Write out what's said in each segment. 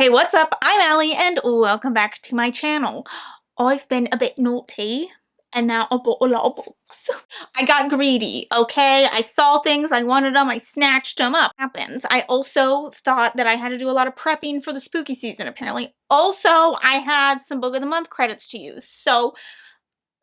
Hey, what's up? I'm Allie and welcome back to my channel. I've been a bit naughty and now I bought a lot of books. I got greedy, okay? I saw things, I wanted them, I snatched them up. Happens. I also thought that I had to do a lot of prepping for the spooky season, apparently. Also, I had some book of the month credits to use. So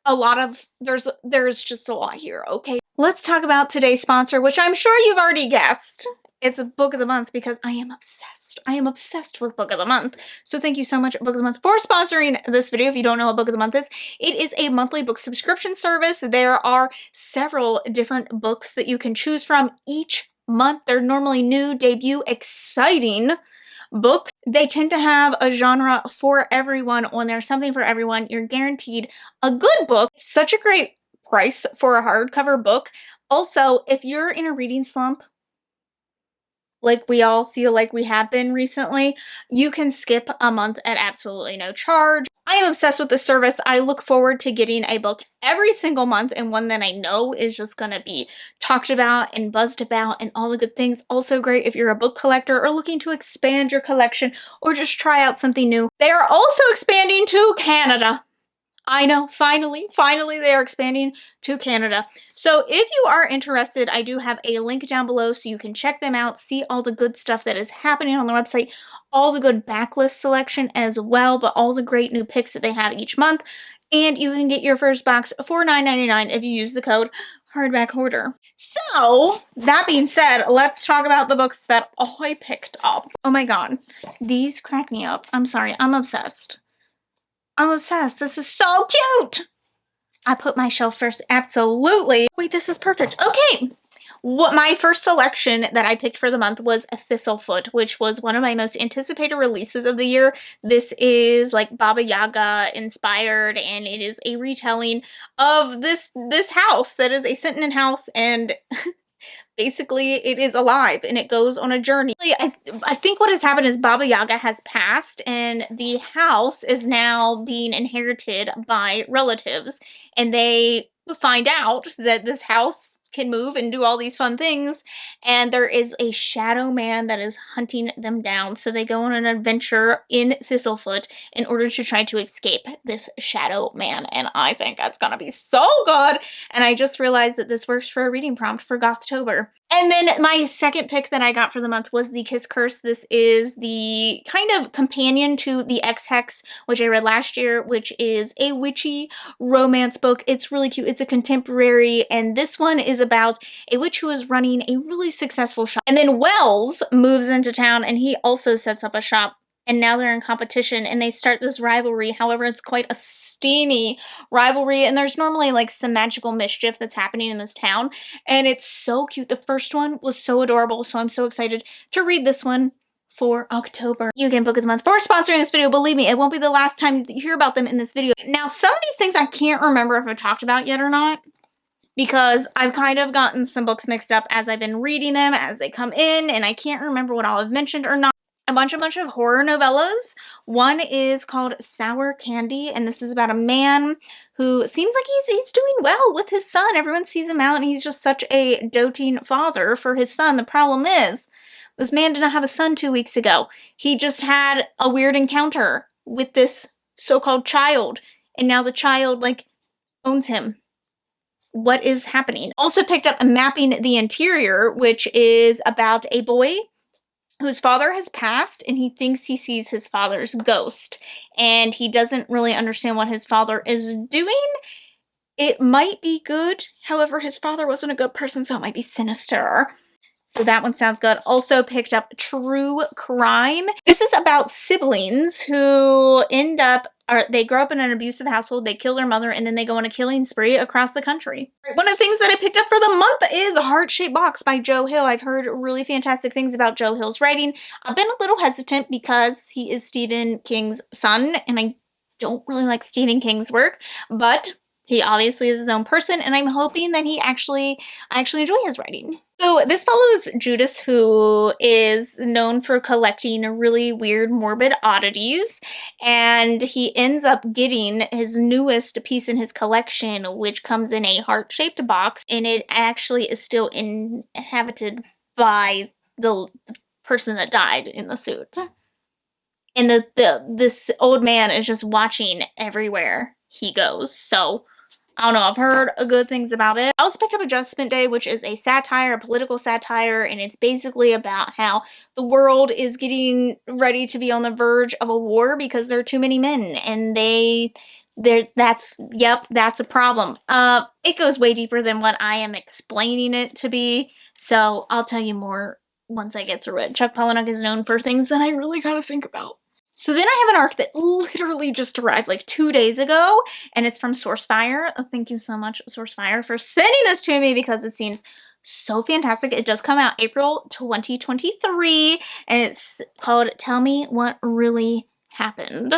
there's just a lot here, okay? Let's talk about today's sponsor, which I'm sure you've already guessed. It's a book of the month because I am obsessed. I am obsessed with book of the month. So thank you so much, Book of the Month, for sponsoring this video. If you don't know what Book of the Month is, it is a monthly book subscription service. There are several different books that you can choose from each month. They're normally new, debut, exciting books. They tend to have a genre for everyone on there, something for everyone. You're guaranteed a good book. It's such a great price for a hardcover book. Also, if you're in a reading slump, like we all feel like we have been recently, you can skip a month at absolutely no charge. I am obsessed with the service. I look forward to getting a book every single month, and one that I know is just going to be talked about and buzzed about and all the good things. Also great if you're a book collector or looking to expand your collection or just try out something new. They are also expanding to Canada. I know, finally they are expanding to Canada. So if you are interested, I do have a link down below so you can check them out, see all the good stuff that is happening on the website, all the good backlist selection as well, but all the great new picks that they have each month. And you can get your first box for $9.99 if you use the code Hardback Hoarder. So, that being said, let's talk about the books that I picked up. Oh my god, these crack me up. I'm sorry, I'm obsessed. I'm obsessed. This is so cute. I put my shelf first. Absolutely. Wait, this is perfect. Okay. What my first selection that I picked for the month was a Thistlefoot, which was one of my most anticipated releases of the year. This is like Baba Yaga inspired, and it is a retelling of this house that is a sentient house, and basically it is alive and it goes on a journey. I think what has happened is Baba Yaga has passed and the house is now being inherited by relatives, and they find out that this house can move and do all these fun things, and there is a shadow man that is hunting them down. So they go on an adventure in Thistlefoot in order to try to escape this shadow man, and I think that's gonna be so good. And I just realized that this works for a reading prompt for Gothtober. And then my second pick that I got for the month was The Kiss Curse. This is the kind of companion to The Ex-Hex, which I read last year, which is a witchy romance book. It's really cute. It's a contemporary, and this one is about a witch who is running a really successful shop. And then Wells moves into town, and he also sets up a shop. And now they're in competition and they start this rivalry. However, it's quite a steamy rivalry, and there's normally like some magical mischief that's happening in this town. And it's so cute. The first one was so adorable, so I'm so excited to read this one for October. You can Book of the Month for sponsoring this video. Believe me, it won't be the last time you hear about them in this video. Now, some of these things I can't remember if I've talked about yet or not, because I've kind of gotten some books mixed up as I've been reading them as they come in, and I can't remember what all I've mentioned or not. A bunch of horror novellas. One is called Sour Candy, and this is about a man who seems like he's doing well with his son. Everyone sees him out, and he's just such a doting father for his son. The problem is, this man did not have a son 2 weeks ago. He just had a weird encounter with this so-called child, and now the child, like, owns him. What is happening? Also picked up Mapping the Interior, which is about a boy whose father has passed, and he thinks he sees his father's ghost, and he doesn't really understand what his father is doing. It might be good, however, his father wasn't a good person, so it might be sinister. So that one sounds good. Also picked up True Crime. This is about siblings who they grow up in an abusive household, they kill their mother, and then they go on a killing spree across the country. One of the things that I picked up for the month is Heart-Shaped Box by Joe Hill. I've heard really fantastic things about Joe Hill's writing. I've been a little hesitant because he is Stephen King's son, and I don't really like Stephen King's work, but he obviously is his own person, and I'm hoping that I actually enjoy his writing. So this follows Judas, who is known for collecting really weird, morbid oddities, and he ends up getting his newest piece in his collection, which comes in a heart-shaped box, and it actually is still inhabited by the person that died in the suit. And this old man is just watching everywhere he goes. So I don't know, I've heard good things about it. I also picked up Adjustment Day, which is a satire, a political satire, and it's basically about how the world is getting ready to be on the verge of a war because there are too many men, and that's a problem. It goes way deeper than what I am explaining it to be, so I'll tell you more once I get through it. Chuck Palahniuk is known for things that I really gotta think about. So then I have an arc that literally just arrived like 2 days ago, and it's from Sourcefire. Oh, thank you so much, Sourcefire, for sending this to me because it seems so fantastic. It does come out April 2023, and it's called Tell Me What Really Happened.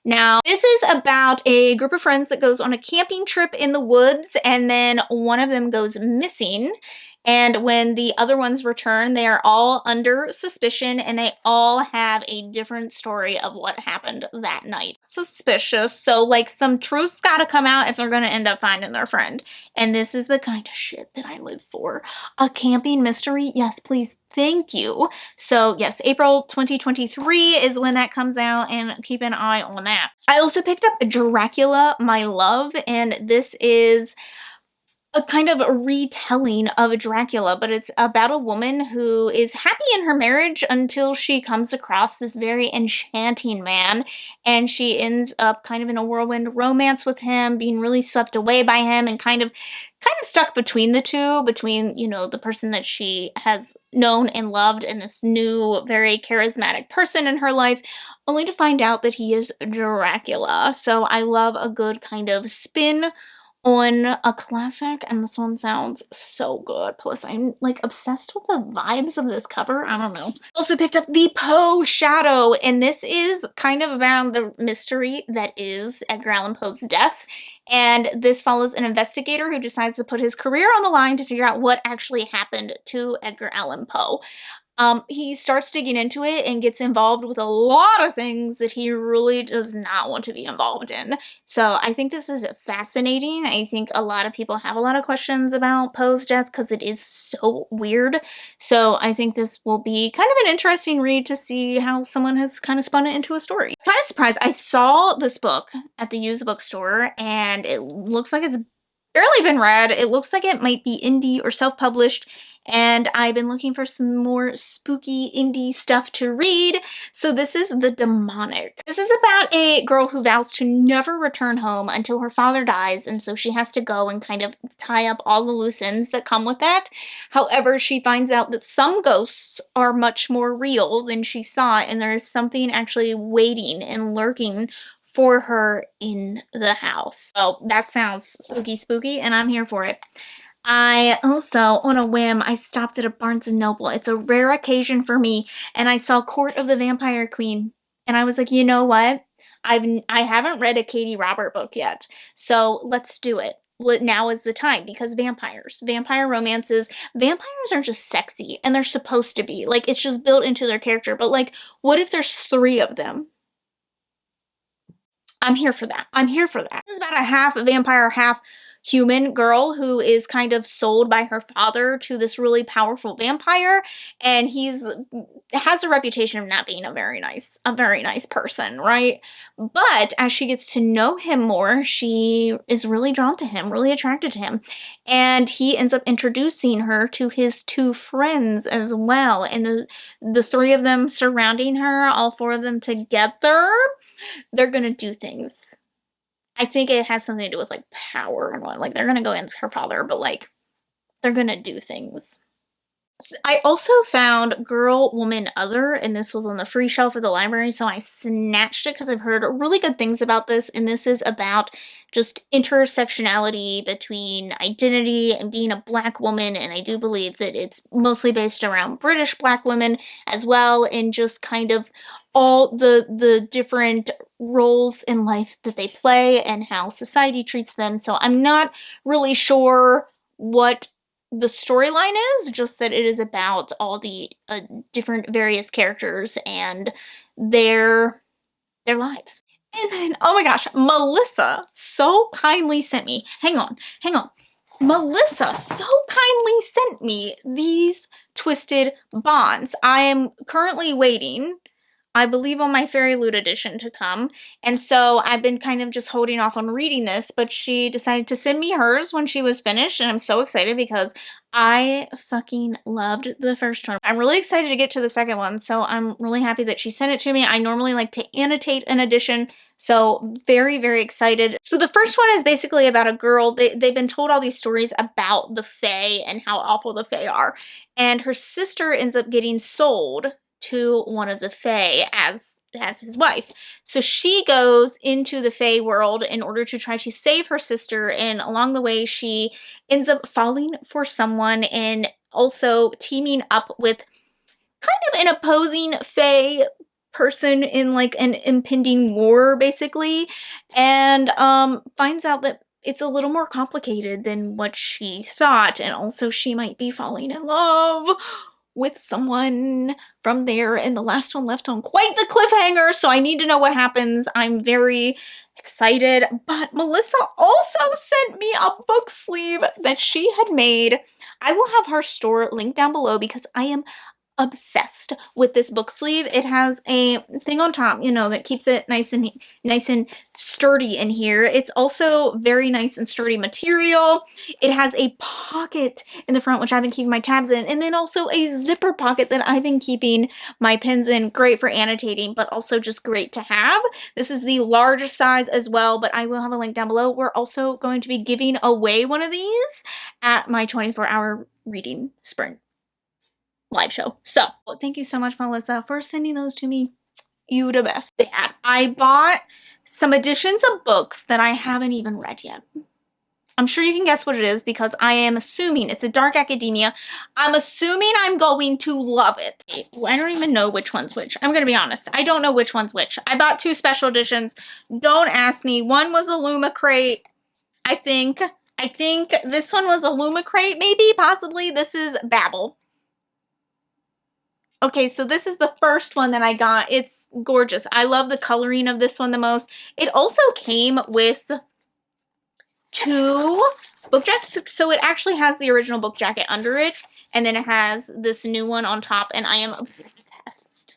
Now, this is about a group of friends that goes on a camping trip in the woods, and then one of them goes missing. And when the other ones return, they are all under suspicion, and they all have a different story of what happened that night. Suspicious. So, like, some truth's gotta come out if they're gonna end up finding their friend. And this is the kind of shit that I live for. A camping mystery? Yes, please. Thank you. So, yes, April 2023 is when that comes out, and keep an eye on that. I also picked up Dracula, My Love, and this is a kind of a retelling of Dracula, but it's about a woman who is happy in her marriage until she comes across this very enchanting man, and she ends up kind of in a whirlwind romance with him, being really swept away by him, and kind of stuck between the two, between, you know, the person that she has known and loved and this new, very charismatic person in her life, only to find out that he is Dracula. So I love a good kind of spin on a classic, and this one sounds so good. Plus, I'm like obsessed with the vibes of this cover. I don't know. Also picked up the Poe Shadow, and this is kind of about the mystery that is Edgar Allan Poe's death. And this follows an investigator who decides to put his career on the line to figure out what actually happened to Edgar Allan Poe. He starts digging into it and gets involved with a lot of things that he really does not want to be involved in. So I think this is fascinating. I think a lot of people have a lot of questions about Poe's death because it is so weird. So I think this will be kind of an interesting read to see how someone has kind of spun it into a story. Kind of surprised. I saw this book at the used bookstore, and it looks like it's barely been read. It looks like it might be indie or self-published, and I've been looking for some more spooky indie stuff to read. So this is The Demonic. This is about a girl who vows to never return home until her father dies, and so she has to go and kind of tie up all the loose ends that come with that. However, she finds out that some ghosts are much more real than she thought, and there is something actually waiting and lurking for her in the house. So that sounds spooky, and I'm here for it. I also, on a whim, I stopped at a Barnes & Noble. It's a rare occasion for me, and I saw Court of the Vampire Queen, and I was like, you know what? I haven't read a Katie Robert book yet, so let's do it. Now is the time, because vampire romances, vampires are just sexy, and they're supposed to be. Like, it's just built into their character, but like, what if there's 3 of them? I'm here for that. I'm here for that. This is about a half vampire, half human girl who is kind of sold by her father to this really powerful vampire, and has a reputation of not being a very nice person, right? But as she gets to know him more, she is really drawn to him, really attracted to him, and he ends up introducing her to his 2 friends as well, and the 3 of them surrounding her, all 4 of them together, they're gonna do things. I think it has something to do with, like, power and what, like, they're gonna go against her father, but, like, they're gonna do things. I also found Girl, Woman, Other, and this was on the free shelf at the library, so I snatched it because I've heard really good things about this, and this is about just intersectionality between identity and being a Black woman, and I do believe that it's mostly based around British Black women as well, and just kind of all the different roles in life that they play and how society treats them. So I'm not really sure what the storyline is, just that it is about all the different various characters and their lives. And then, oh my gosh, Melissa so kindly sent me, hang on. Melissa so kindly sent me these Twisted Bonds. I am currently waiting I believe, on my Fairy Loot edition to come. And so I've been kind of just holding off on reading this, but she decided to send me hers when she was finished, and I'm so excited because I fucking loved the first one. I'm really excited to get to the second one, so I'm really happy that she sent it to me. I normally like to annotate an edition, so very, very excited. So the first one is basically about a girl. They've been told all these stories about the Fae and how awful the Fae are, and her sister ends up getting sold to one of the Fae as his wife. So she goes into the Fae world in order to try to save her sister, and along the way she ends up falling for someone and also teaming up with kind of an opposing Fae person in like an impending war, basically, and finds out that it's a little more complicated than what she thought, and also she might be falling in love with someone from there, and the last one left on quite the cliffhanger, so I need to know what happens. I'm very excited, but Melissa also sent me a book sleeve that she had made. I will have her store linked down below because I am obsessed with this book sleeve. It has a thing on top, you know, that keeps it nice and sturdy in here. It's also very nice and sturdy material. It has a pocket in the front, which I've been keeping my tabs in, and then also a zipper pocket that I've been keeping my pens in. Great for annotating, but also just great to have. This is the large size as well, but I will have a link down below. We're also going to be giving away one of these at my 24-hour reading sprint live show. So thank you so much, Melissa, for sending those to me. You the best. I bought some editions of books that I haven't even read yet. I'm sure you can guess what it is because I am assuming it's a dark academia. I'm assuming I'm going to love it. I don't even know which one's which. I'm going to be honest. I don't know which one's which. I bought 2 special editions. Don't ask me. One was a Lumacrate, I think. I think this one was a Lumacrate, maybe, possibly. This is Babel. Okay, so this is the first one that I got. It's gorgeous. I love the coloring of this one the most. It also came with 2 book jackets, so it actually has the original book jacket under it, and then it has this new one on top, and I am obsessed.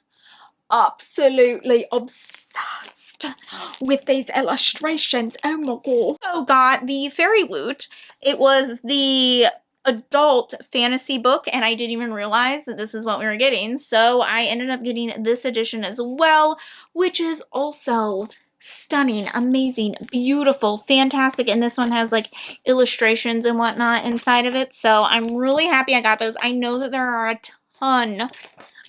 Absolutely obsessed with these illustrations. Oh my god. So got the Fairy Loot. It was the adult fantasy book, and I didn't even realize that this is what we were getting, so I ended up getting this edition as well, which is also stunning, amazing, beautiful, fantastic, and this one has like illustrations and whatnot inside of it, so I'm really happy I got those. I know that there are a ton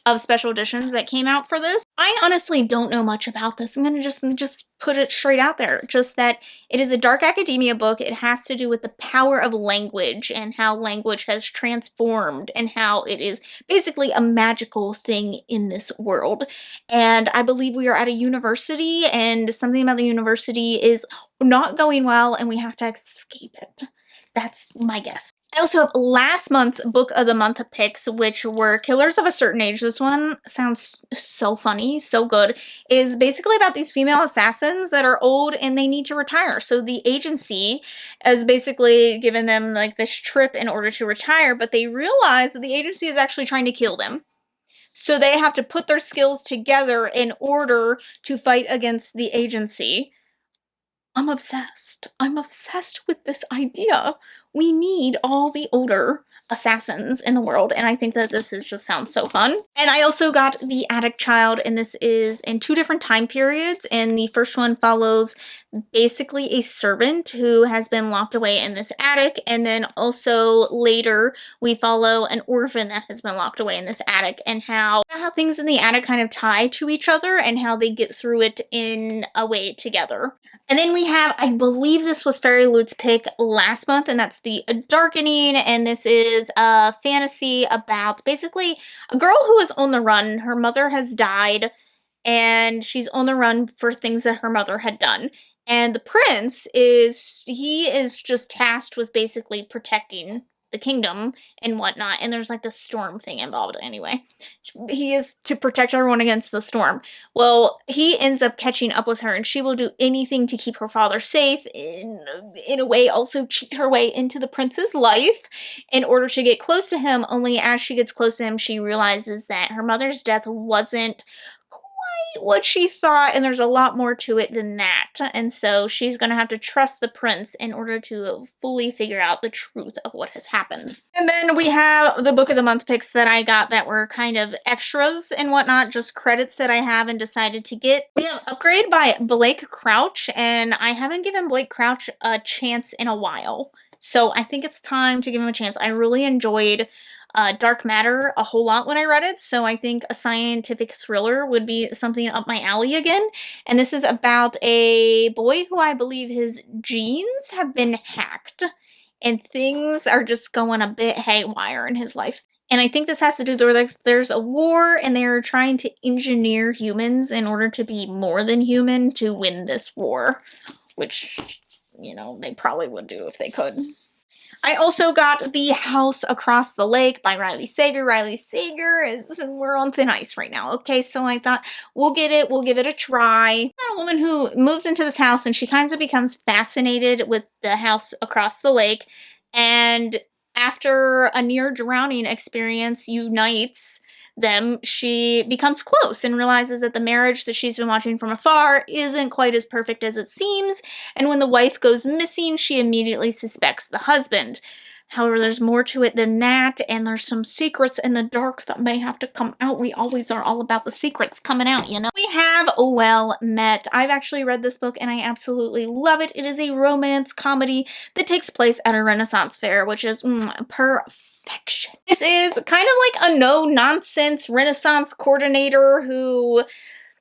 of special editions that came out for this. I honestly don't know much about this. I'm gonna just put it straight out there. Just that it is a dark academia book. It has to do with the power of language and how language has transformed and how it is basically a magical thing in this world. And I believe we are at a university and something about the university is not going well and we have to escape it. That's my guess. I also have last month's book of the month picks, which were Killers of a Certain Age. This one sounds so funny, so good. It is basically about these female assassins that are old and they need to retire. So the agency has basically given them like this trip in order to retire, but they realize that the agency is actually trying to kill them. So they have to put their skills together in order to fight against the agency. I'm obsessed. I'm obsessed with this idea. We need all the older assassins in the world, and I think that this is just sounds so fun. And I also got The Attic Child, and this is in 2 different time periods, and the first one follows basically a servant who has been locked away in this attic, and then also later we follow an orphan that has been locked away in this attic, and how things in the attic kind of tie to each other and how they get through it in a way together. And then we have, I believe this was Fairy Loot's pick last month, and that's the Darkening, and this is a fantasy about basically a girl who is on the run. Her mother has died, and she's on the run for things that her mother had done. And the prince he is just tasked with basically protecting the kingdom and whatnot, and there's like the storm thing involved anyway. He is to protect everyone against the storm. Well, he ends up catching up with her, and she will do anything to keep her father safe, in a way also cheat her way into the prince's life in order to get close to him, only as she gets close to him, she realizes that her mother's death wasn't what she thought, and there's a lot more to it than that. And so she's going to have to trust the prince in order to fully figure out the truth of what has happened. And then we have the Book of the Month picks that I got that were kind of extras and whatnot, just credits that I have and decided to get. We have Upgrade by Blake Crouch, and I haven't given Blake Crouch a chance in a while. So I think it's time to give him a chance. I really enjoyed Dark Matter a whole lot when I read it, so I think a scientific thriller would be something up my alley again. And this is about a boy who I believe his genes have been hacked, and things are just going a bit haywire in his life. And I think this has to do with there's a war, and they're trying to engineer humans in order to be more than human to win this war, which, you know, they probably would do if they could. I also got The House Across the Lake by Riley Sager. Riley Sager we're on thin ice right now. Okay, so I thought we'll get it. We'll give it a try. A woman who moves into this house and she kind of becomes fascinated with the house across the lake. And after a near drowning experience unites them, she becomes close and realizes that the marriage that she's been watching from afar isn't quite as perfect as it seems, and when the wife goes missing, she immediately suspects the husband. However, there's more to it than that, and there's some secrets in the dark that may have to come out. We always are all about the secrets coming out, you know? We have Well Met. I've actually read this book, and I absolutely love it. It is a romance comedy that takes place at a Renaissance fair, which is perfection. This is kind of like a no-nonsense Renaissance coordinator who...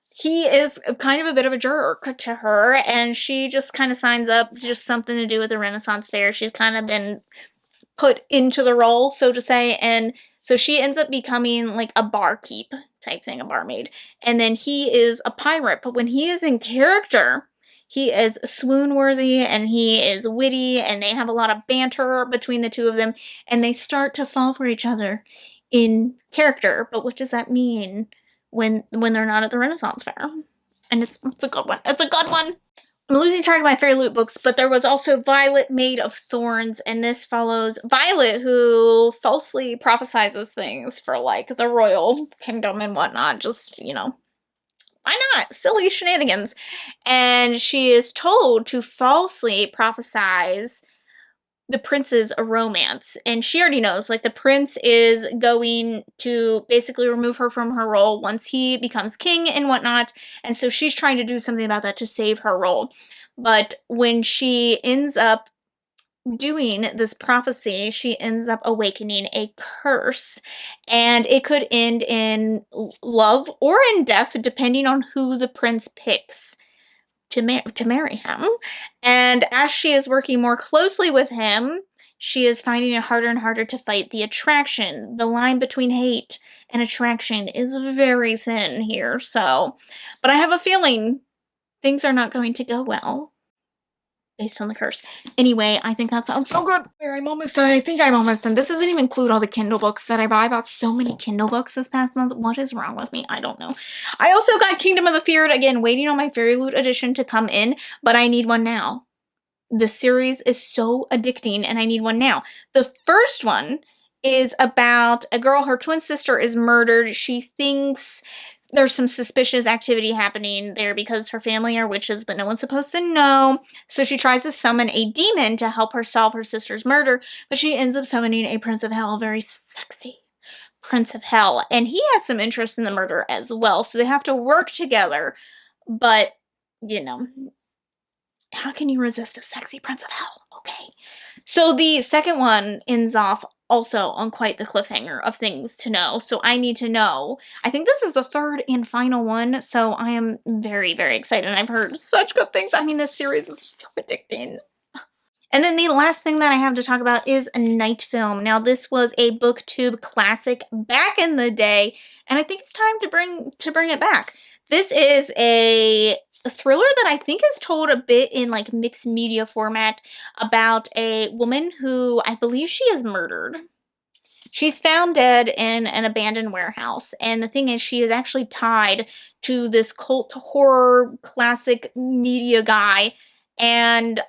he is kind of a bit of a jerk to her, and she just kind of signs up, just something to do with the Renaissance fair. She's kind of been put into the role, so to say, and so she ends up becoming like a barkeep type thing, a barmaid. And then he is a pirate, but when he is in character, he is swoon-worthy, and he is witty, and they have a lot of banter between the two of them, and they start to fall for each other in character. But what does that mean when they're not at the Renaissance fair? And it's a good one. It's a good one. I'm losing track of my Fairy Loot books, but there was also Violet, Maid of Thorns, and this follows Violet, who falsely prophesizes things for, like, the royal kingdom and whatnot. Just, you know, why not? Silly shenanigans. And she is told to falsely prophesize the prince's romance, and she already knows, like, the prince is going to basically remove her from her role once he becomes king and whatnot, and so she's trying to do something about that to save her role. But when she ends up doing this prophecy, she ends up awakening a curse, and it could end in love or in death, depending on who the prince picks to marry him. And as she is working more closely with him, she is finding it harder and harder to fight the attraction. The line between hate and attraction is very thin here, so. But I have a feeling things are not going to go well based on the curse. Anyway, I think that sounds so good. I'm almost done. I think I'm almost done. This doesn't even include all the Kindle books that I bought. I bought so many Kindle books this past month. What is wrong with me? I don't know. I also got Kingdom of the Feared, again, waiting on my Fairy Loot edition to come in, but I need one now. The series is so addicting, and I need one now. The first one is about a girl, her twin sister is murdered. She thinks there's some suspicious activity happening there because her family are witches, but no one's supposed to know. So she tries to summon a demon to help her solve her sister's murder, but she ends up summoning a Prince of Hell, a very sexy Prince of Hell. And he has some interest in the murder as well, so they have to work together. But, you know, how can you resist a sexy Prince of Hell? Okay. So the second one ends off also on quite the cliffhanger of things to know. So I need to know. I think this is the third and final one. So I am very, very excited. I've heard such good things. I mean, this series is so addicting. And then the last thing that I have to talk about is Night Film. Now, this was a BookTube classic back in the day, and I think it's time to bring it back. This is a thriller that I think is told a bit in like mixed media format about a woman who I believe she is murdered. She's found dead in an abandoned warehouse, and the thing is, she is actually tied to this cult horror classic media guy, and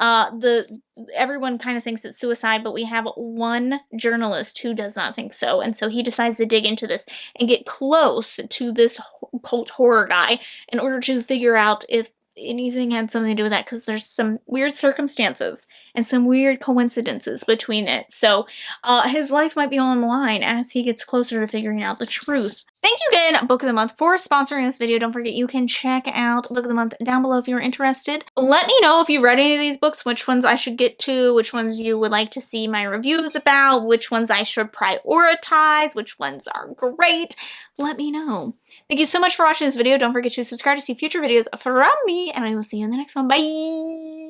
everyone kind of thinks it's suicide, but we have one journalist who does not think so, and so he decides to dig into this and get close to this cult horror guy in order to figure out if anything had something to do with that, because there's some weird circumstances and some weird coincidences between it. So his life might be on the line as he gets closer to figuring out the truth. Thank you again, Book of the Month, for sponsoring this video. Don't forget you can check out Book of the Month down below if you're interested. Let me know if you've read any of these books, which ones I should get to, which ones you would like to see my reviews about, which ones I should prioritize, which ones are great. Let me know. Thank you so much for watching this video. Don't forget to subscribe to see future videos from me, and I will see you in the next one. Bye!